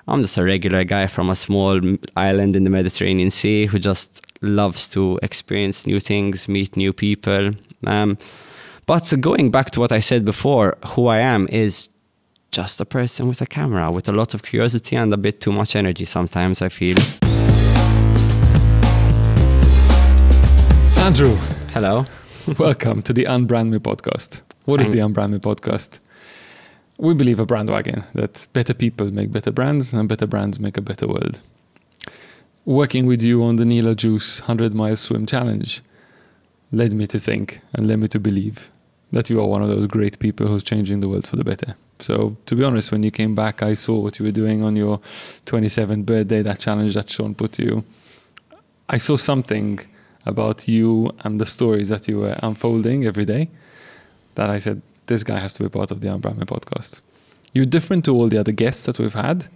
I'm just a regular guy from a small island in the Mediterranean Sea who just loves to experience new things, meet new people. But going back to what I said before, who I am is just a person with a camera, with a lot of curiosity and a bit too much energy sometimes, I feel. Andrew. Hello. Welcome to the Unbrandme Podcast. What is the Unbrandme Podcast? We believe a brand wagon, that better people make better brands and better brands make a better world. Working with you on the Nila Juice 100-mile swim challenge led me to think and led me to believe that you are one of those great people who's changing the world for the better. So, to be honest, when you came back, I saw what you were doing on your 27th birthday, that challenge that Sean put to you. I saw something about you and the stories that you were unfolding every day that I said, this guy has to be part of the Unbrandme Podcast. You're different to all the other guests that we've had.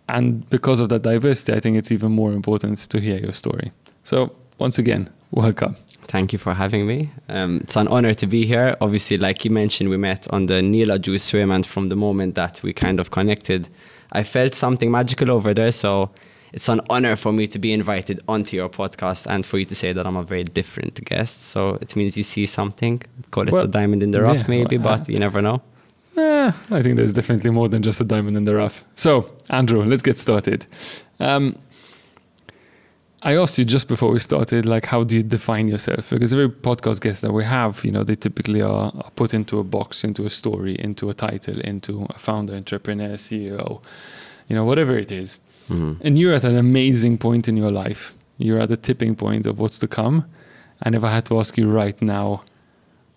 And because of that diversity, I think it's even more important to hear your story. So once again, welcome. Thank you for having me. It's an honor to be here. Obviously, like you mentioned, we met on the Nila Juice swim, and from the moment that we kind of connected, I felt something magical over there. So it's an honor for me to be invited onto your podcast and for you to say that I'm a very different guest. So it means you see something, call it a diamond in the rough maybe, but you never know. I think there's definitely more than just a diamond in the rough. So, Andrew, let's get started. I asked you just before we started, like, how do you define yourself? Because every podcast guest that we have, you know, they typically are put into a box, into a story, into a title, into a founder, entrepreneur, CEO, you know, whatever it is. Mm-hmm. And you're at an amazing point in your life. You're at the tipping point of what's to come. And if I had to ask you right now,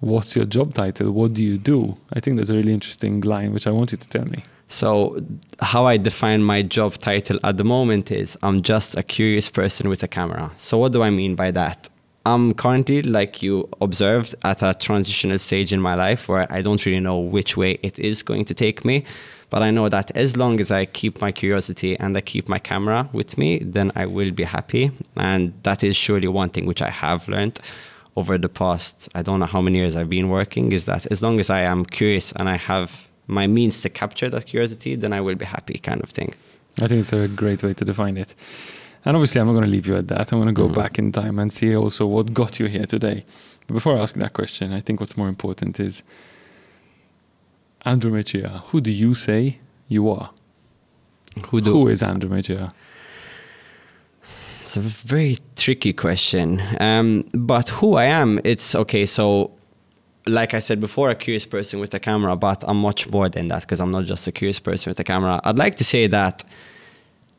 what's your job title? What do you do? I think that's a really interesting line, which I want you to tell me. So how I define my job title at the moment is I'm just a curious person with a camera. So what do I mean by that? I'm currently, like you observed, at a transitional stage in my life where I don't really know which way it is going to take me. But I know that as long as I keep my curiosity and I keep my camera with me, then I will be happy. And that is surely one thing which I have learned over the past, I don't know how many years I've been working, is that as long as I am curious and I have my means to capture that curiosity, then I will be happy, kind of thing. I think it's a great way to define it. And obviously, I'm not going to leave you at that. I'm going to go back in time and see also what got you here today. But before I ask that question, I think what's more important is, Andrew Mercieca, who do you say you are? Who is Andrew Mercieca? It's a very tricky question. But who I am, it's okay. So like I said before, a curious person with a camera, but I'm much more than that because I'm not just a curious person with a camera. I'd like to say that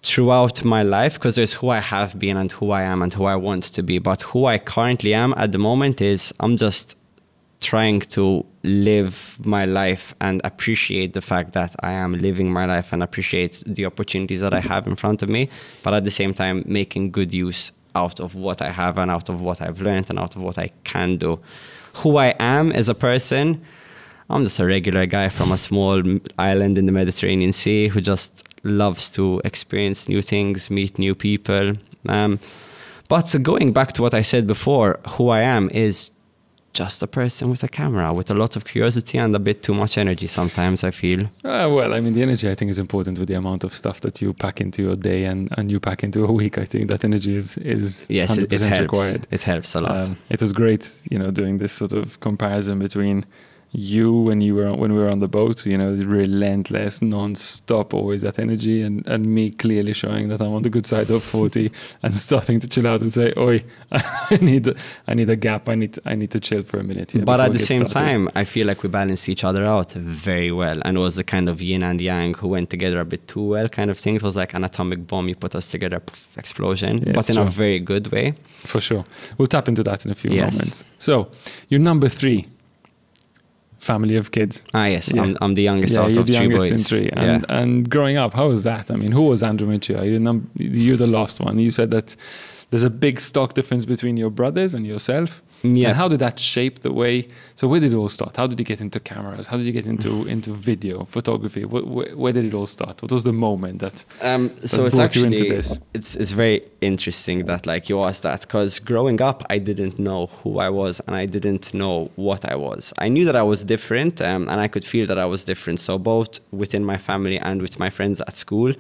throughout my life, because there's who I have been and who I am and who I want to be. But who I currently am at the moment is I'm just trying to live my life and appreciate the fact that I am living my life and appreciate the opportunities that I have in front of me, but at the same time making good use out of what I have and out of what I've learned and out of what I can do. Who I am as a person, I'm just a regular guy from a small island in the Mediterranean Sea who just loves to experience new things, meet new people. But going back to what I said before, who I am is just a person with a camera, with a lot of curiosity and a bit too much energy sometimes, I feel. Well, I mean, the energy, I think, is important with the amount of stuff that you pack into your day and you pack into a week. I think that energy is yes, 100% it helps. required. It helps a lot. It was great, you know, doing this sort of comparison between you when we were on the boat, you know, relentless, non-stop, always that energy, and me clearly showing that I'm on the good side of 40 and starting to chill out and say, oi, I need a gap. I need to chill for a minute here. But at the same time, I feel like we balance each other out very well, and it was the kind of yin and yang who went together a bit too well kind of thing. It was like an atomic bomb. You put us together, explosion, yeah, but in a very good way. For sure. We'll tap into that in a few moments. So you're number 3. Family of kids. Yes, yeah. I'm the youngest out of 3 boys. In 3. And growing up, how was that? I mean, who was Andrew Mercieca? You're the last one. You said that there's a big stock difference between your brothers and yourself. Yeah. And how did that shape the way? So where did it all start? How did you get into cameras? How did you get into video, photography? Where did it all start? What was the moment that, so it's brought actually, you into this? it's very interesting that like you asked that, because growing up, I didn't know who I was and I didn't know what I was. I knew that I was different, and I could feel that I was different. So both within my family and with my friends at school,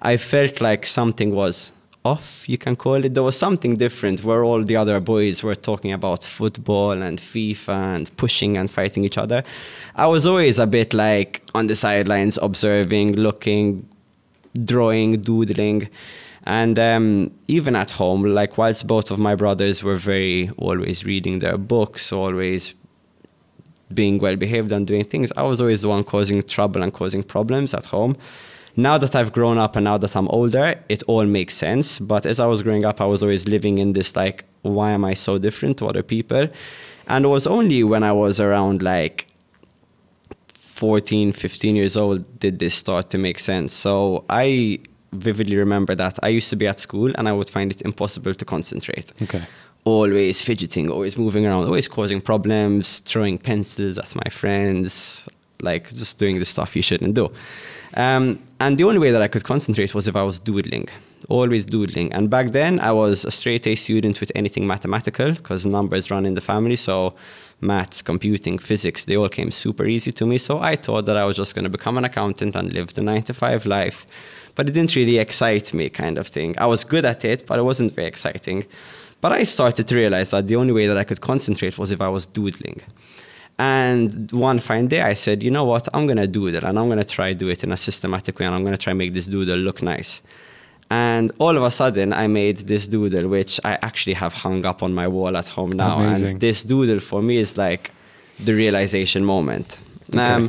I felt like something was off, you can call it. There was something different where all the other boys were talking about football and FIFA and pushing and fighting each other. I was always a bit like on the sidelines, observing, looking, drawing, doodling. And even at home, like whilst both of my brothers were always reading their books, always being well behaved and doing things, I was always the one causing trouble and causing problems at home. Now that I've grown up and now that I'm older, it all makes sense. But as I was growing up, I was always living in this like, why am I so different to other people? And it was only when I was around like 14, 15 years old did this start to make sense. So I vividly remember that I used to be at school and I would find it impossible to concentrate. Okay. Always fidgeting, always moving around, always causing problems, throwing pencils at my friends, like just doing the stuff you shouldn't do. And the only way that I could concentrate was if I was doodling, always doodling. And back then I was a straight A student with anything mathematical because numbers run in the family. So maths, computing, physics, they all came super easy to me. So I thought that I was just going to become an accountant and live the 9-to-5 life. But it didn't really excite me, kind of thing. I was good at it, but it wasn't very exciting. But I started to realize that the only way that I could concentrate was if I was doodling. And one fine day I said, you know what, I'm going to doodle and I'm going to try do it in a systematic way and I'm going to try make this doodle look nice. And all of a sudden I made this doodle, which I actually have hung up on my wall at home now. Amazing. And this doodle for me is like the realization moment. Okay.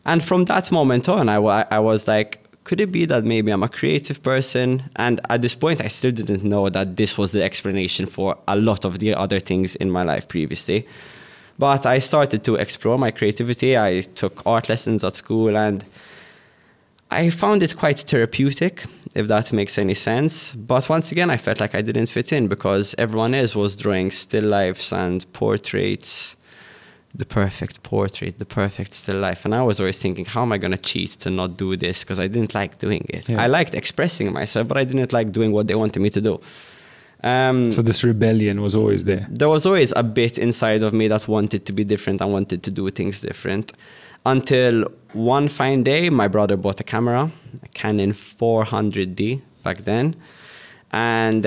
And from that moment on, I was like, could it be that maybe I'm a creative person? And at this point, I still didn't know that this was the explanation for a lot of the other things in my life previously. But I started to explore my creativity. I took art lessons at school and I found it quite therapeutic, if that makes any sense. But once again, I felt like I didn't fit in because everyone else was drawing still lifes and portraits, the perfect portrait, the perfect still life. And I was always thinking, how am I going to cheat to not do this? Because I didn't like doing it. Yeah. I liked expressing myself, but I didn't like doing what they wanted me to do. So this rebellion was always there. There was always a bit inside of me that wanted to be different and wanted to do things different. Until one fine day, my brother bought a camera, a Canon 400D back then. And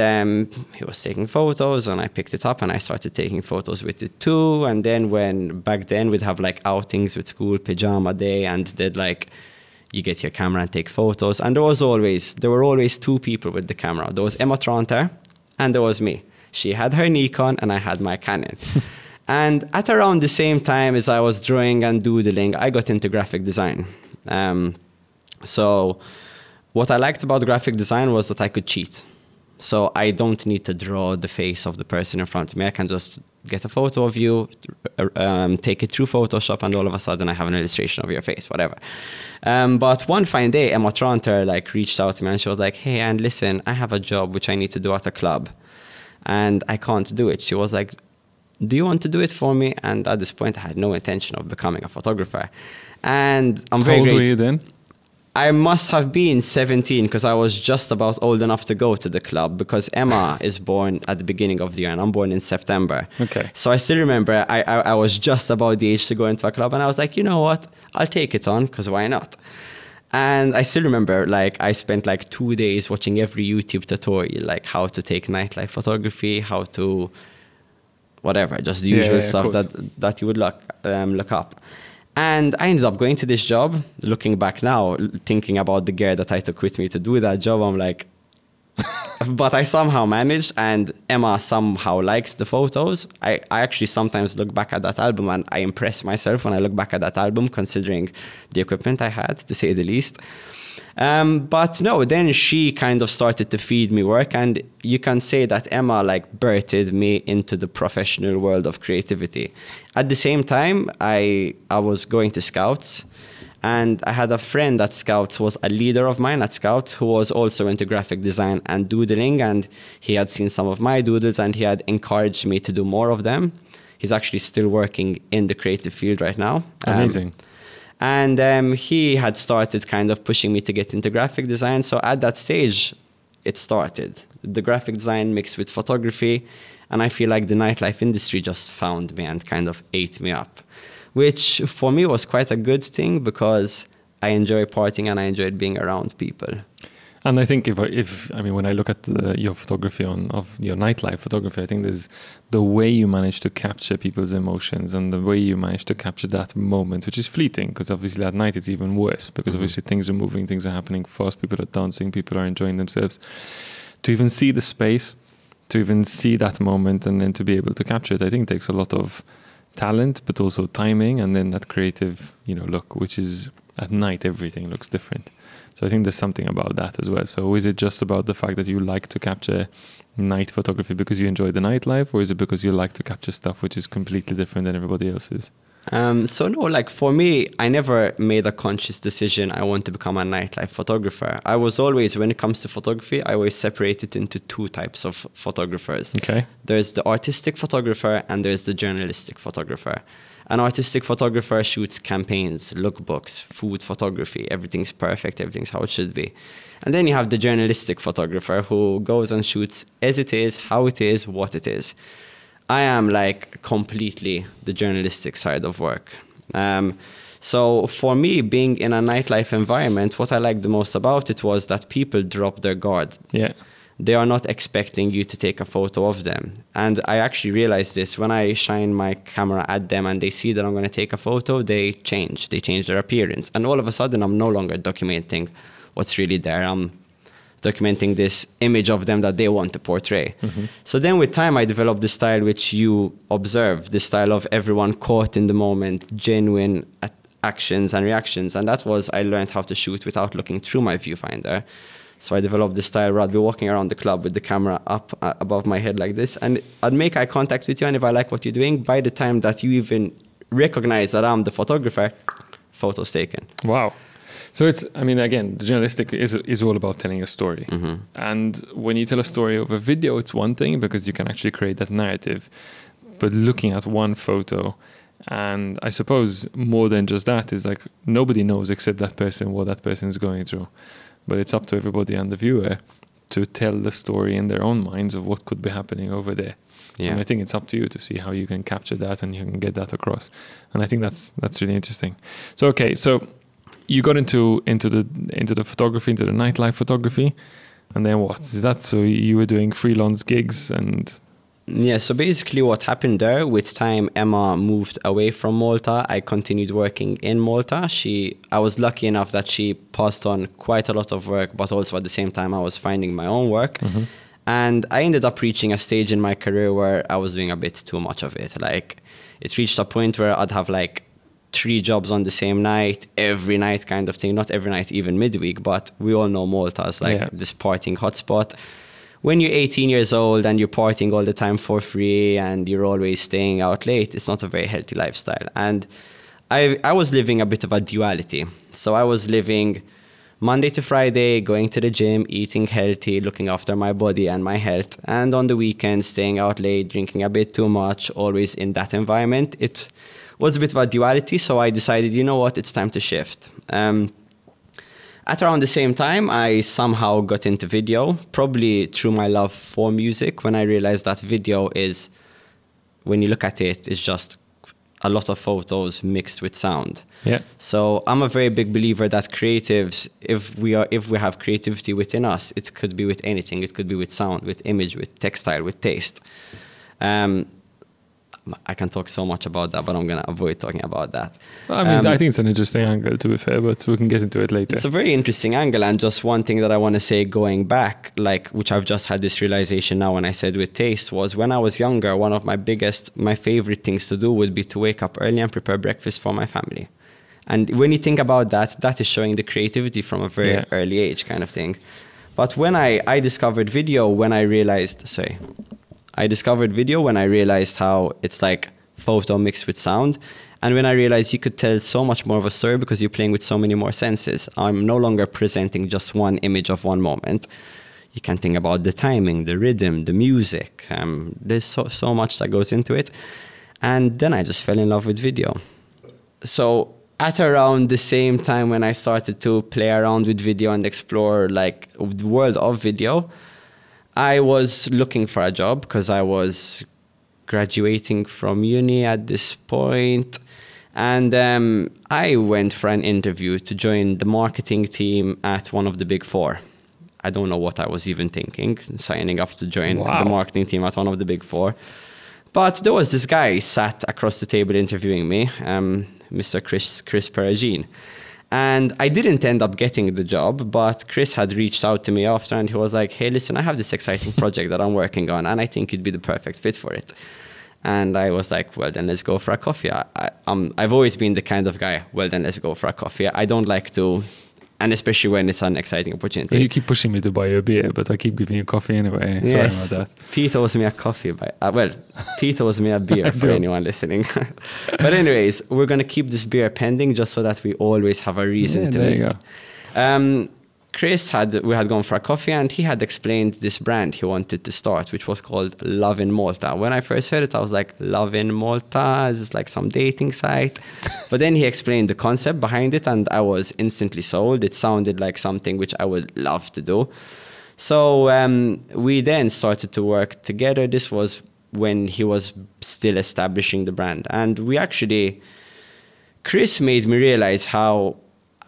he was taking photos and I picked it up and I started taking photos with it too. And then back then we'd have like outings with school, pajama day, and they'd like, you get your camera and take photos. And there were always two people with the camera. There was Emma Tranter and there was me. She had her Nikon and I had my Canon. And at around the same time as I was drawing and doodling, I got into graphic design. So what I liked about graphic design was that I could cheat. So I don't need to draw the face of the person in front of me. I can just get a photo of you, take it through Photoshop, and all of a sudden I have an illustration of your face, whatever. But one fine day, Emma Tranter reached out to me and she was like, hey, and listen, I have a job which I need to do at a club and I can't do it. She was like, do you want to do it for me? And at this point, I had no intention of becoming a photographer. And I'm very grateful. How old were you then? I must have been 17 because I was just about old enough to go to the club because Emma is born at the beginning of the year and I'm born in September. Okay. So I still remember I was just about the age to go into a club and I was like, you know what? I'll take it on because why not? And I still remember I spent 2 days watching every YouTube tutorial, how to take nightlife photography, how to whatever, just the usual stuff that you would look up. And I ended up going to this job. Looking back now, thinking about the gear that I took with me to do that job, I'm like, but I somehow managed, and Emma somehow liked the photos. I actually sometimes look back at that album and I impress myself when I look back at that album, considering the equipment I had, to say the least. But no, then she kind of started to feed me work, and you can say that Emma birthed me into the professional world of creativity. At the same time, I was going to Scouts, and I had a friend at Scouts, was a leader of mine at Scouts, who was also into graphic design and doodling, and he had seen some of my doodles and he had encouraged me to do more of them. He's actually still working in the creative field right now. Amazing. And he had started kind of pushing me to get into graphic design. So at that stage, it started. The graphic design mixed with photography. And I feel like the nightlife industry just found me and kind of ate me up, which for me was quite a good thing because I enjoy partying and I enjoyed being around people. And I think if I mean, when I look at your photography of your nightlife photography, I think there's the way you manage to capture people's emotions and the way you manage to capture that moment, which is fleeting, because obviously at night it's even worse because obviously things are moving, things are happening fast, people are dancing, people are enjoying themselves. To even see the space, to even see that moment and then to be able to capture it, I think takes a lot of talent, but also timing, and then that creative, look, which is at night, everything looks different. So I think there's something about that as well. So is it just about the fact that you like to capture night photography because you enjoy the nightlife, or is it because you like to capture stuff which is completely different than everybody else's? So no, like for me, I never made a conscious decision I want to become a nightlife photographer. I was always, when it comes to photography, I always separate it into two types of photographers. Okay. There's the artistic photographer and there's the journalistic photographer. An artistic photographer shoots campaigns, lookbooks, food photography. Everything's perfect. Everything's how it should be. And then you have the journalistic photographer who goes and shoots as it is, how it is, what it is. I am like completely the journalistic side of work. So for me, being in a nightlife environment, what I liked the most about it was that people drop their guard. Yeah. They are not expecting you to take a photo of them. And I actually realized this when I shine my camera at them and they see that I'm going to take a photo, they change their appearance. And all of a sudden, I'm no longer documenting what's really there. I'm documenting this image of them that they want to portray. Mm-hmm. So then with time, I developed the style which you observe, the style of everyone caught in the moment, genuine actions and reactions. And that was, I learned how to shoot without looking through my viewfinder. So I developed this style where I'd be walking around the club with the camera up above my head like this, and I'd make eye contact with you. And if I like what you're doing, by the time that you even recognize that I'm the photographer, photos taken. Wow. So it's, I mean, again, the journalistic is all about telling a story. Mm-hmm. And when you tell a story over video, it's one thing because you can actually create that narrative. But looking at one photo, and I suppose more than just that, is like nobody knows except that person what that person is going through. But it's up to everybody and the viewer to tell the story in their own minds of what could be happening over there. Yeah. And I think it's up to you to see how you can capture that and you can get that across. And I think that's really interesting. So okay, so you got into the photography, into the nightlife photography, and then what is that? So you were doing freelance gigs and. Yeah, so basically what happened there, with time, Emma moved away from Malta. I continued working in Malta. I was lucky enough that she passed on quite a lot of work, but also at the same time I was finding my own work. Mm-hmm. And I ended up reaching a stage in my career where I was doing a bit too much of it. Like, it reached a point where I'd have like 3 jobs on the same night, every night kind of thing. Not every night, even midweek, but we all know Malta is like this partying hotspot. When you're 18 years old and you're partying all the time for free and you're always staying out late, it's not a very healthy lifestyle. And I was living a bit of a duality. So I was living Monday to Friday, going to the gym, eating healthy, looking after my body and my health. And on the weekends, staying out late, drinking a bit too much, always in that environment. It was a bit of a duality. So I decided, you know what, it's time to shift. At around the same time, I somehow got into video, probably through my love for music, when I realized that video is, when you look at it, is just a lot of photos mixed with sound. Yeah. So I'm a very big believer that creatives, if we have creativity within us, it could be with anything. It could be with sound, with image, with textile, with taste. I can talk so much about that, but I'm going to avoid talking about that. I mean, I think it's an interesting angle, to be fair, but we can get into it later. It's a very interesting angle. And just one thing that I want to say going back, like, which I've just had this realization now when I said with taste, was when I was younger, one of my favorite things to do would be to wake up early and prepare breakfast for my family. And when you think about that, that is showing the creativity from a very early age kind of thing. But when I discovered video, when I realized how it's like photo mixed with sound. And when I realized you could tell so much more of a story because you're playing with so many more senses. I'm no longer presenting just one image of one moment. You can think about the timing, the rhythm, the music. There's so much that goes into it. And then I just fell in love with video. So at around the same time when I started to play around with video and explore like the world of video, I was looking for a job because I was graduating from uni at this point. And I went for an interview to join the marketing team at one of the big four. I don't know what I was even thinking, signing up to join the marketing team at one of the big four. But there was this guy sat across the table interviewing me, Mr. Chris Peter-Jan. And I didn't end up getting the job, but Chris had reached out to me after and he was like, hey, listen, I have this exciting project that I'm working on and I think you'd be the perfect fit for it. And I was like, well, then let's go for a coffee. I've always been the kind of guy, well, then let's go for a coffee. I don't like to, and especially when it's an exciting opportunity. You keep pushing me to buy you a beer, but I keep giving you coffee anyway. Yes, sorry about that. Peter owes me a coffee. Peter owes me a beer for anyone listening. But anyways, we're going to keep this beer pending just so that we always have a reason to meet. There you go. Chris we had gone for a coffee and he had explained this brand he wanted to start, which was called Love in Malta. When I first heard it, I was like, Love in Malta? Is this like some dating site? But then he explained the concept behind it and I was instantly sold. It sounded like something which I would love to do. So we then started to work together. This was when he was still establishing the brand. And Chris made me realize how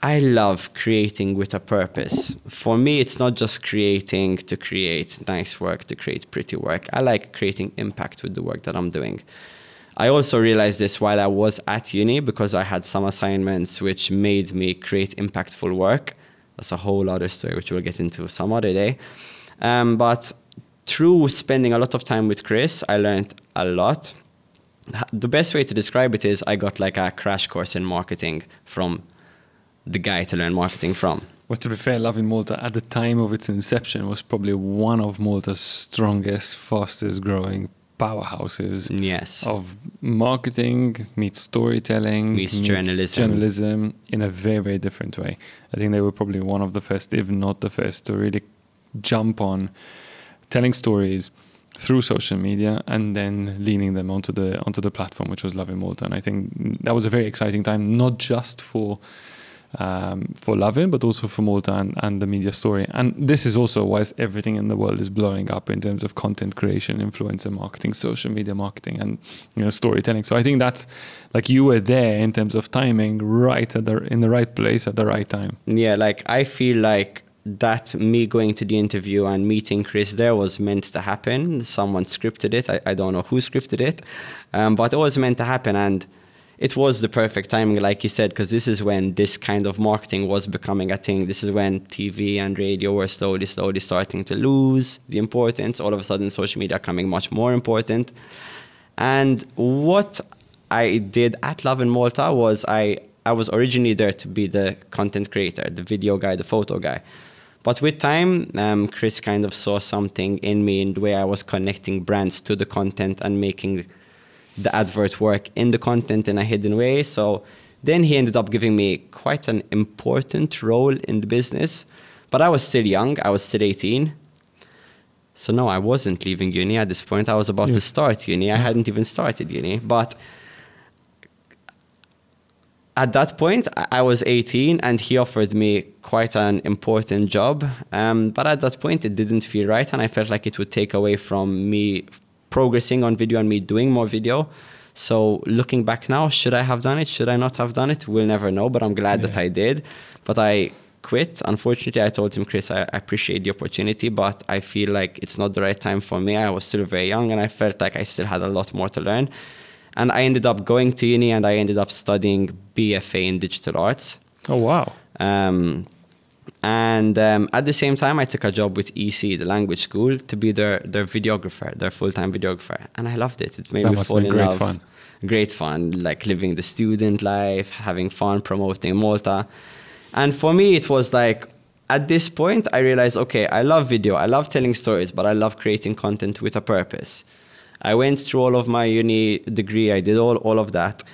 I love creating with a purpose. For me, it's not just creating to create nice work, to create pretty work. I like creating impact with the work that I'm doing. I also realized this while I was at uni because I had some assignments which made me create impactful work. That's a whole other story which we'll get into some other day. But through spending a lot of time with Chris, I learned a lot. The best way to describe it is I got like a crash course in marketing from the guy to learn marketing from. Well, to be fair, Love in Malta at the time of its inception was probably one of Malta's strongest, fastest growing powerhouses. Yes. Of marketing meets storytelling meets journalism in a very, very different way. I think they were probably one of the first, if not the first, to really jump on telling stories through social media and then leaning them onto the platform, which was Love in Malta. And I think that was a very exciting time, not just for Lovin, but also for Malta and the media story. And this is also why everything in the world is blowing up in terms of content creation, influencer marketing, social media marketing, and storytelling. So I think that's like you were there in terms of timing, in the right place at the right time. Yeah, like I feel like that me going to the interview and meeting Chris there was meant to happen. Someone scripted it. I don't know who scripted it, but it was meant to happen. And it was the perfect timing, like you said, because this is when this kind of marketing was becoming a thing. This is when TV and radio were slowly starting to lose the importance. All of a sudden, social media becoming much more important. And what I did at Love in Malta was I was originally there to be the content creator, the video guy, the photo guy. But with time, Chris kind of saw something in me in the way I was connecting brands to the content and making the advert work in the content in a hidden way. So then he ended up giving me quite an important role in the business. But I was still young. I was still 18. So no, I wasn't leaving uni at this point. I was about to start uni. I hadn't even started uni. But at that point, I was 18 and he offered me quite an important job. But at that point, it didn't feel right. And I felt like it would take away from me progressing on video and me doing more video. So looking back now, should I have done it? Should I not have done it? We'll never know, but I'm glad that I did. But I quit. Unfortunately, I told him, Chris, I appreciate the opportunity, but I feel like it's not the right time for me. I was still very young and I felt like I still had a lot more to learn. And I ended up going to uni and I ended up studying BFA in digital arts. Oh, wow. And at the same time, I took a job with EC, the language school, to be their videographer, their full-time videographer. And I loved it. It made me fall in love. Fun. Great fun, like living the student life, having fun, promoting Malta. And for me, it was like, at this point, I realized, okay, I love video, I love telling stories, but I love creating content with a purpose. I went through all of my uni degree, I did all of that.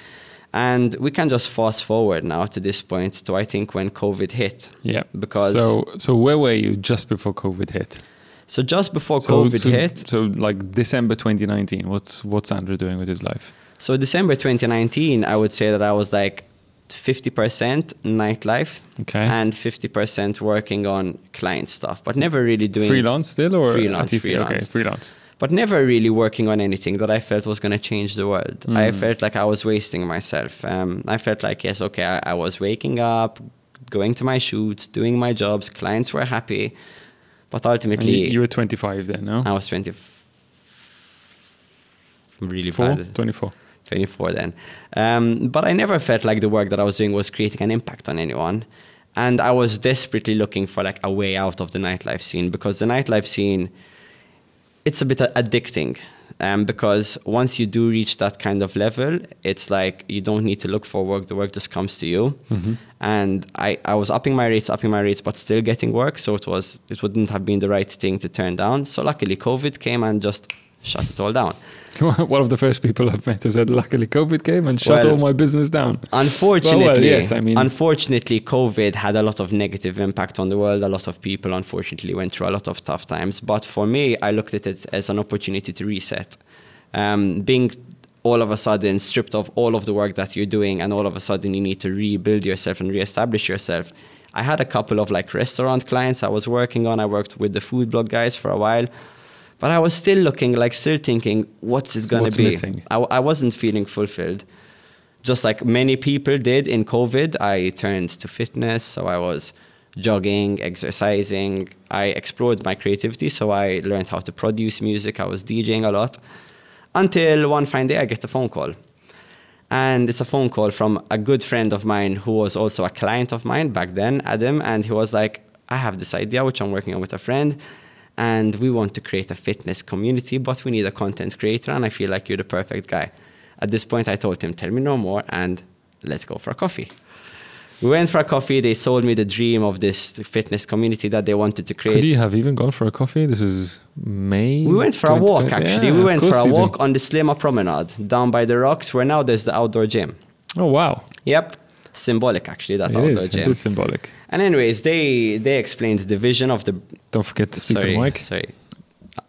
And we can just fast forward now to this point to, I think, when COVID hit. Yeah. Because so where were you just before COVID hit? So just before COVID hit. So like December 2019, what's Andrew doing with his life? So December 2019, I would say that I was like 50% nightlife and 50% working on client stuff, but never really doing freelance still, or freelance. Okay, freelance. But never really working on anything that I felt was going to change the world. I felt like I was wasting myself. I felt like, yes, okay, I was waking up, going to my shoots, doing my jobs, clients were happy, but ultimately... You were 25 then, no? I was 20. Really 24 then. But I never felt like the work that I was doing was creating an impact on anyone. And I was desperately looking for like a way out of the nightlife scene, because the nightlife scene, it's a bit addicting. Because once you do reach that kind of level, it's like you don't need to look for work. The work just comes to you. And I was upping my rates, but still getting work. So it wouldn't have been the right thing to turn down. So luckily COVID came and just shut it all down. One of the first people I've met who said, luckily COVID came and shut all my business down. Unfortunately, yes, I mean, unfortunately, COVID had a lot of negative impact on the world. A lot of people, unfortunately, went through a lot of tough times. But for me, I looked at it as an opportunity to reset. Being all of a sudden stripped of all of the work that you're doing, and all of a sudden you need to rebuild yourself and reestablish yourself. I had a couple of like restaurant clients I was working on. I worked with the food blog guys for a while. But I was still still thinking, what's it going to be? Missing? I wasn't feeling fulfilled. Just like many people did in COVID, I turned to fitness. So I was jogging, exercising. I explored my creativity. So I learned how to produce music. I was DJing a lot. Until one fine day, I get a phone call. And it's a phone call from a good friend of mine who was also a client of mine back then, Adam. And he was like, I have this idea, which I'm working on with a friend. And we want to create a fitness community, but we need a content creator, and I feel like you're the perfect guy. At this point, I told him, tell me no more, and let's go for a coffee. We went for a coffee. They sold me the dream of this fitness community that they wanted to create. Could you have even gone for a coffee? This is May? We went for a walk, actually. We went for a walk on the Slima Promenade, down by the rocks, where now there's the outdoor gym. Oh, wow. Yep. Symbolic, actually, that outdoor gym. It is symbolic. And anyways, they explained the vision of the... Don't forget to speak to the mic. Sorry,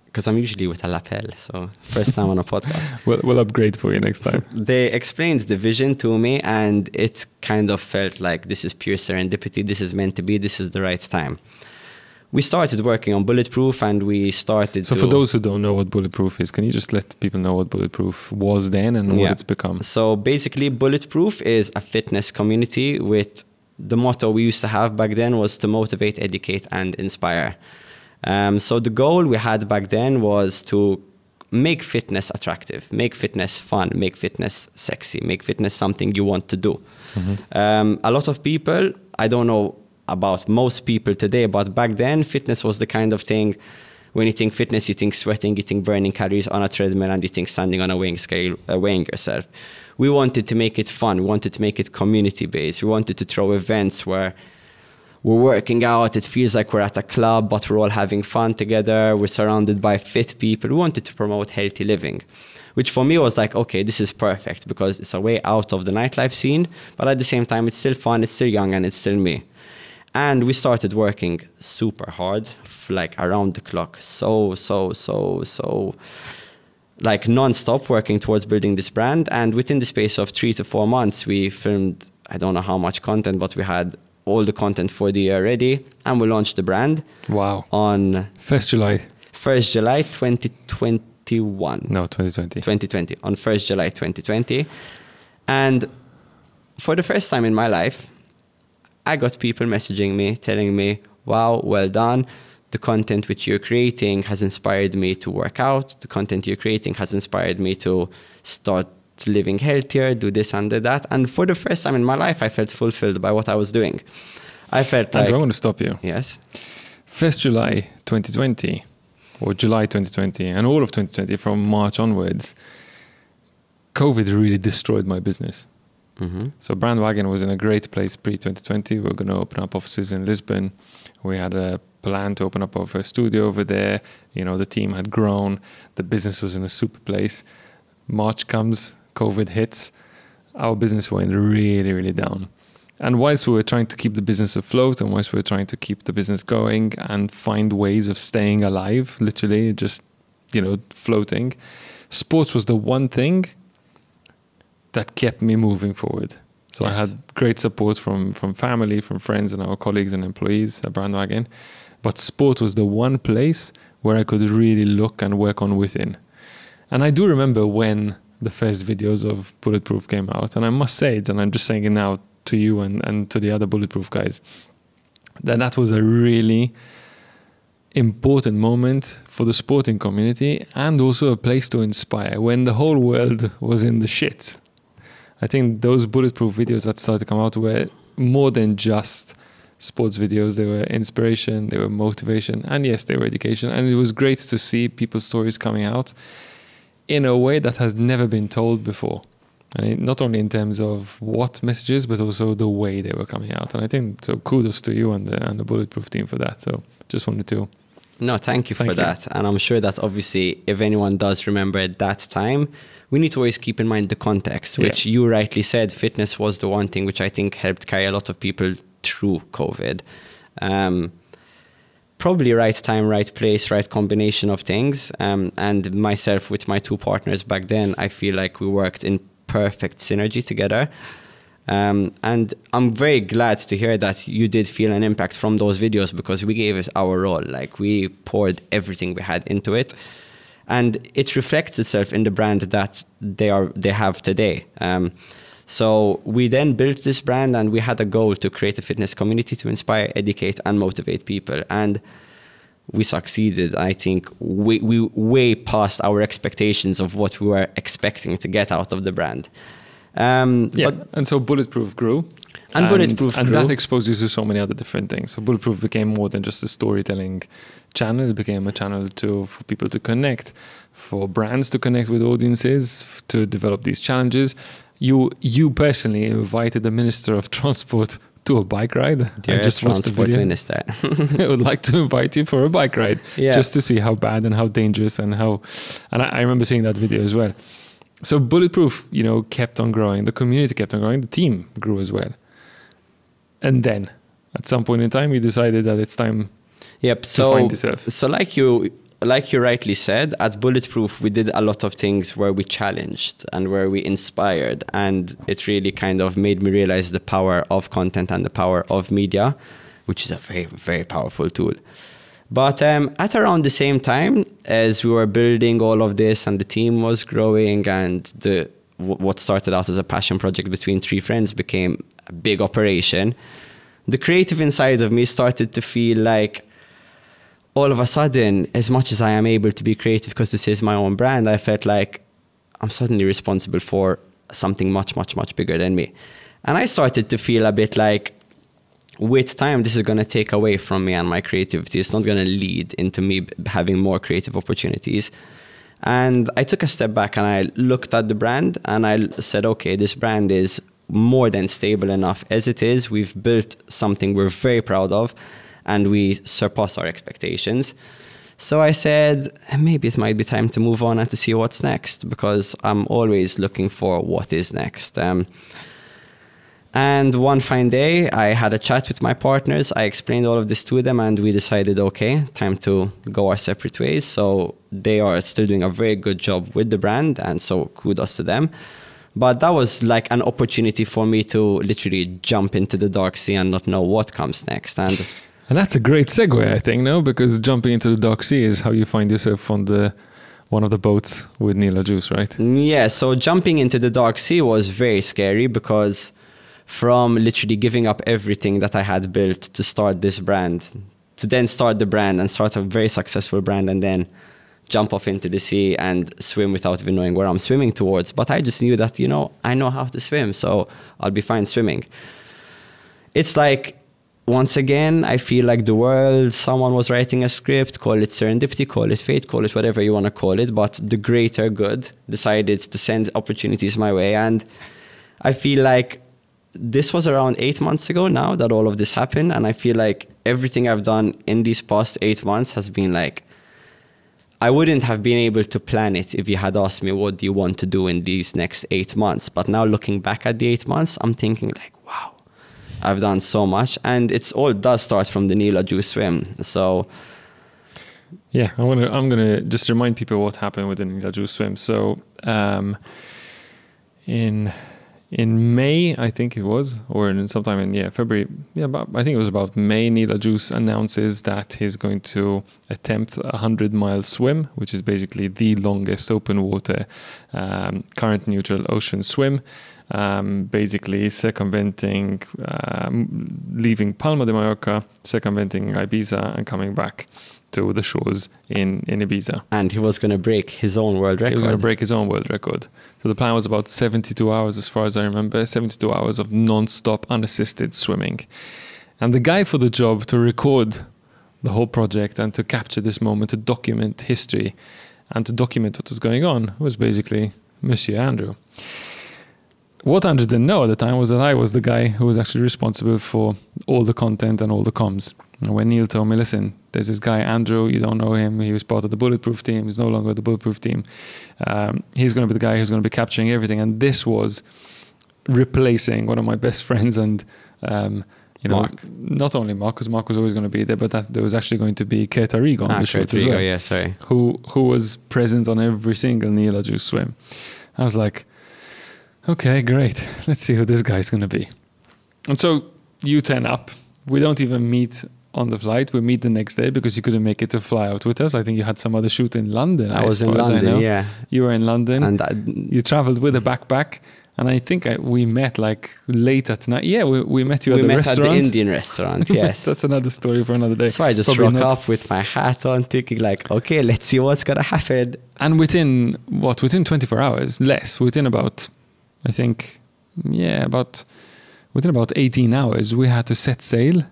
because I'm usually with a lapel, so first time on a podcast. We'll upgrade for you next time. They explained the vision to me, and it kind of felt like this is pure serendipity, this is meant to be, this is the right time. We started working on Bulletproof, and we started So for those who don't know what Bulletproof is, can you just let people know what Bulletproof was then and what it's become? So basically, Bulletproof is a fitness community with the motto we used to have back then was to motivate, educate, and inspire. So the goal we had back then was to make fitness attractive, make fitness fun, make fitness sexy, make fitness something you want to do. A lot of people, I don't know about most people today, but back then fitness was the kind of thing, when you think fitness, you think sweating, you think burning calories on a treadmill, and you think standing on a weighing scale, weighing yourself. We wanted to make it fun. We wanted to make it community-based. We wanted to throw events where we're working out. It feels like we're at a club, but we're all having fun together. We're surrounded by fit people. We wanted to promote healthy living, which for me was like, okay, this is perfect because it's a way out of the nightlife scene, but at the same time, it's still fun, it's still young, and it's still me. And we started working super hard, like around the clock, like non-stop working towards building this brand. And within the space of 3 to 4 months, we filmed, I don't know how much content, but we had all the content for the year ready, and we launched the brand. Wow. On 1st July 2021. No, 2020. 2020, on 1st July 2020. And for the first time in my life, I got people messaging me, telling me, wow, well done. The content which you're creating has inspired me to work out. The content you're creating has inspired me to start living healthier, do this and do that. And for the first time in my life, I felt fulfilled by what I was doing. I felt like... Andrew, I want to stop you. Yes? 1st July 2020, or July 2020, and all of 2020 from March onwards, COVID really destroyed my business. So Brandwagon was in a great place pre-2020. We were going to open up offices in Lisbon. We had a plan to open up our first studio over there. You know, the team had grown. The business was in a super place. March comes, COVID hits. Our business went really, really down. And whilst we were trying to keep the business afloat, and whilst we were trying to keep the business going and find ways of staying alive, literally just, you know, floating, sports was the one thing that kept me moving forward. So I had great support from family, from friends and our colleagues and employees at Brandwagon. But sport was the one place where I could really look and work on within. And I do remember when the first videos of Bulletproof came out. And I must say it, and I'm just saying it now to you and to the other Bulletproof guys, that was a really important moment for the sporting community and also a place to inspire when the whole world was in the shit. I think those Bulletproof videos that started to come out were more than just sports videos. They were inspiration, they were motivation, and yes, they were education. And it was great to see people's stories coming out in a way that has never been told before. And not only in terms of what messages, but also the way they were coming out. And I think, so kudos to you and the Bulletproof team for that. So just wanted to... No, thank you for that. And I'm sure that obviously if anyone does remember at that time, we need to always keep in mind the context, which you rightly said, fitness was the one thing which I think helped carry a lot of people through COVID. Probably right time, right place, right combination of things. And myself with my two partners back then, I feel like we worked in perfect synergy together. And I'm very glad to hear that you did feel an impact from those videos, because we gave it our all. Like, we poured everything we had into it, and it reflects itself in the brand that they have today. So we then built this brand, and we had a goal to create a fitness community to inspire, educate, and motivate people. And we succeeded. I think we way past our expectations of what we were expecting to get out of the brand. And so Bulletproof grew. And that exposed you to so many other different things. So Bulletproof became more than just a storytelling channel. It became a channel for people to connect, for brands to connect with audiences, to develop these challenges. You personally invited the Minister of Transport to a bike ride. Dear Transport Minister. I would like to invite you for a bike ride, just to see how bad and how dangerous and I remember seeing that video as well. So Bulletproof, kept on growing. The community kept on growing. The team grew as well. And then, at some point in time, you decided that it's time to find yourself. So like you rightly said, at Bulletproof, we did a lot of things where we challenged and where we inspired. And it really kind of made me realize the power of content and the power of media, which is a very, very powerful tool. But at around the same time as we were building all of this and the team was growing, and what started out as a passion project between three friends became a big operation, the creative inside of me started to feel like, all of a sudden, as much as I am able to be creative because this is my own brand, I felt like I'm suddenly responsible for something much, much, much bigger than me. And I started to feel a bit like, with time, this is going to take away from me and my creativity. It's not going to lead into me having more creative opportunities. And I took a step back and I looked at the brand and I said, okay, this brand is more than stable enough as it is. We've built something we're very proud of and we surpassed our expectations. So I said, maybe it might be time to move on and to see what's next, because I'm always looking for what is next. And one fine day, I had a chat with my partners. I explained all of this to them and we decided, okay, time to go our separate ways. So they are still doing a very good job with the brand, and so kudos to them. But that was like an opportunity for me to literally jump into the dark sea and not know what comes next. And that's a great segue, I think, no? Because jumping into the dark sea is how you find yourself on one of the boats with Nila Juice, right? Yeah, so jumping into the dark sea was very scary, because from literally giving up everything that I had built to start this brand, to then start the brand and start a very successful brand, and then jump off into the sea and swim without even knowing where I'm swimming towards. But I just knew that, I know how to swim, so I'll be fine swimming. It's like, once again, I feel like the world, someone was writing a script, call it serendipity, call it fate, call it whatever you want to call it, but the greater good decided to send opportunities my way. And I feel like this was around 8 months ago now that all of this happened. And I feel like everything I've done in these past 8 months has been like, I wouldn't have been able to plan it if you had asked me, what do you want to do in these next 8 months? But now looking back at the 8 months, I'm thinking like, wow, I've done so much. And it's all does start from the Nila Juice swim. So yeah, I'm gonna just remind people what happened with the Nila Juice swim. So in May, I think it was, or sometime in February. Yeah, I think it was about May. Neil Ajus announces that he's going to attempt a 100-mile swim, which is basically the longest open water current neutral ocean swim. Basically circumventing, leaving Palma de Mallorca, circumventing Ibiza, and coming back to the shores in Ibiza. And he was going to break his own world record. He was going to break his own world record. So the plan was about 72 hours, as far as I remember, 72 hours of non-stop, unassisted swimming. And the guy for the job to record the whole project and to capture this moment, to document history and to document what was going on, was basically Monsieur Andrew. What Andrew didn't know at the time was that I was the guy who was actually responsible for all the content and all the comms. And when Neil told me, listen, there's this guy, Andrew, you don't know him. He was part of the Bulletproof team. He's no longer the Bulletproof team. He's going to be the guy who's going to be capturing everything. And this was replacing one of my best friends and, Mark. Not only Mark, because Mark was always going to be there, but there was actually going to be Kurt Arrigo on the shoot as well. Yeah, sorry. Who was present on every single Neil Ajus swim. I was like, okay, great. Let's see who this guy's going to be. And so you turn up. We don't even meet on the flight. We meet the next day because you couldn't make it to fly out with us. I think you had some other shoot in London. I was in London, yeah. You were in London. And you traveled with a backpack. And I think we met like late at night. Yeah, we met you at the restaurant. We met at the Indian restaurant, yes. That's another story for another day. So I just rock up with my hat on, thinking like, okay, let's see what's going to happen. And within 24 hours, less, within about, I think, within about 18 hours, we had to set sail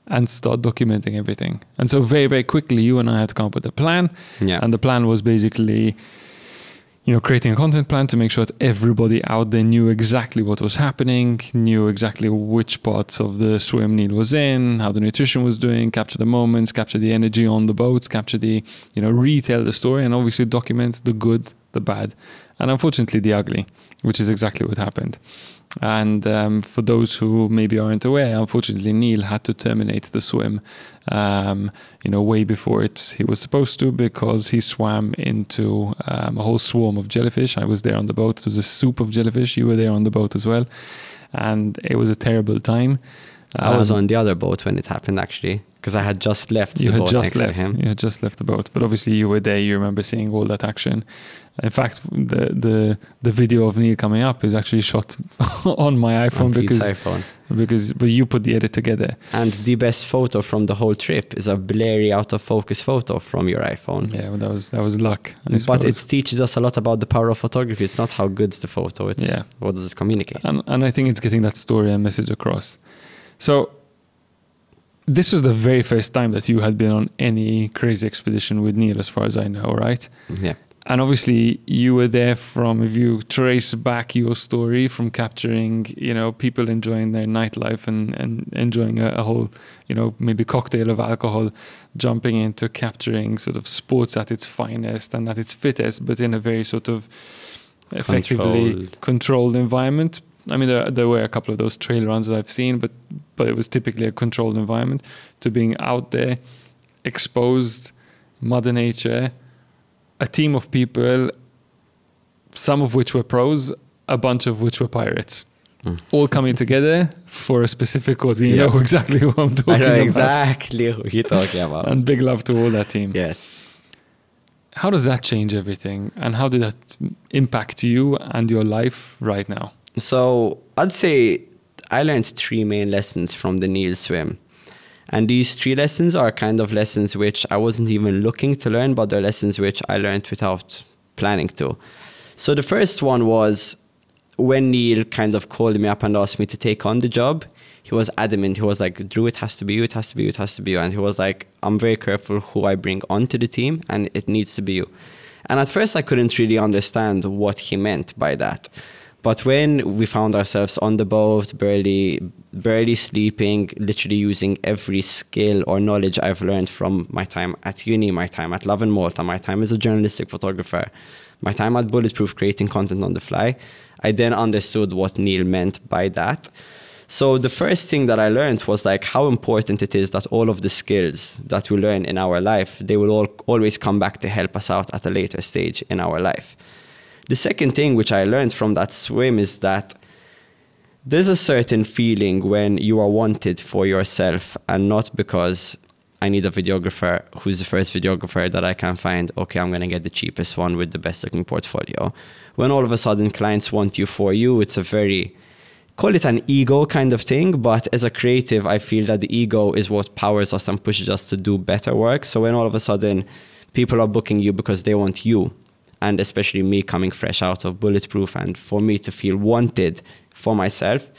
and start documenting everything. And so very, very quickly, you and I had to come up with a plan. Yeah. And the plan was basically, creating a content plan to make sure that everybody out there knew exactly what was happening, knew exactly which parts of the swim Neil was in, how the nutrition was doing, capture the moments, capture the energy on the boats, capture the, retell the story, and obviously document the good, the bad, and unfortunately the ugly, which is exactly what happened. And for those who maybe aren't aware, unfortunately Neil had to terminate the swim way before he was supposed to, because he swam into a whole swarm of jellyfish. I was there on the boat. It was a soup of jellyfish. You were there on the boat as well. And it was a terrible time. I was on the other boat when it happened, actually, because I had just left the boat next to him. You had just left the boat. But obviously you were there. You remember seeing all that action. In fact, the video of Neil coming up is actually shot on my iPhone but you put the edit together. And the best photo from the whole trip is a blurry, out of focus photo from your iPhone. Yeah, well, that was luck. But it teaches us a lot about the power of photography. It's not how good's the photo. It's what does it communicate. And I think it's getting that story and message across. So this was the very first time that you had been on any crazy expedition with Neil, as far as I know, right? Yeah. And obviously you were there from, if you trace back your story, from capturing, people enjoying their nightlife and enjoying a whole, maybe cocktail of alcohol, jumping into capturing sort of sports at its finest and at its fittest, but in a very sort of effectively controlled environment. I mean, there were a couple of those trail runs that I've seen, but it was typically a controlled environment, to being out there, exposed, Mother Nature, a team of people, some of which were pros, a bunch of which were pirates, all coming together for a specific cause. You know exactly who I'm talking about. I know exactly who you're talking about. And big love to all that team. Yes. How does that change everything? And how did that impact you and your life right now? So I'd say I learned 3 main lessons from the Neil swim. And these 3 lessons are kind of lessons which I wasn't even looking to learn, but they're lessons which I learned without planning to. So the first one was when Neil kind of called me up and asked me to take on the job. He was adamant. He was like, Drew, it has to be you, it has to be you, it has to be you. And he was like, I'm very careful who I bring onto the team, and it needs to be you. And at first I couldn't really understand what he meant by that. But when we found ourselves on the boat, barely sleeping, literally using every skill or knowledge I've learned from my time at uni, my time at Love and Malta, my time as a journalistic photographer, my time at Bulletproof creating content on the fly, I then understood what Neil meant by that. So the first thing that I learned was like how important it is that all of the skills that we learn in our life, they will always come back to help us out at a later stage in our life. The second thing which I learned from that swim is that there's a certain feeling when you are wanted for yourself and not because I need a videographer who's the first videographer that I can find. Okay, I'm going to get the cheapest one with the best looking portfolio. When all of a sudden clients want you for you, it's a very, call it an ego kind of thing. But as a creative, I feel that the ego is what powers us and pushes us to do better work. So when all of a sudden people are booking you because they want you, and especially me coming fresh out of Bulletproof, and for me to feel wanted for myself,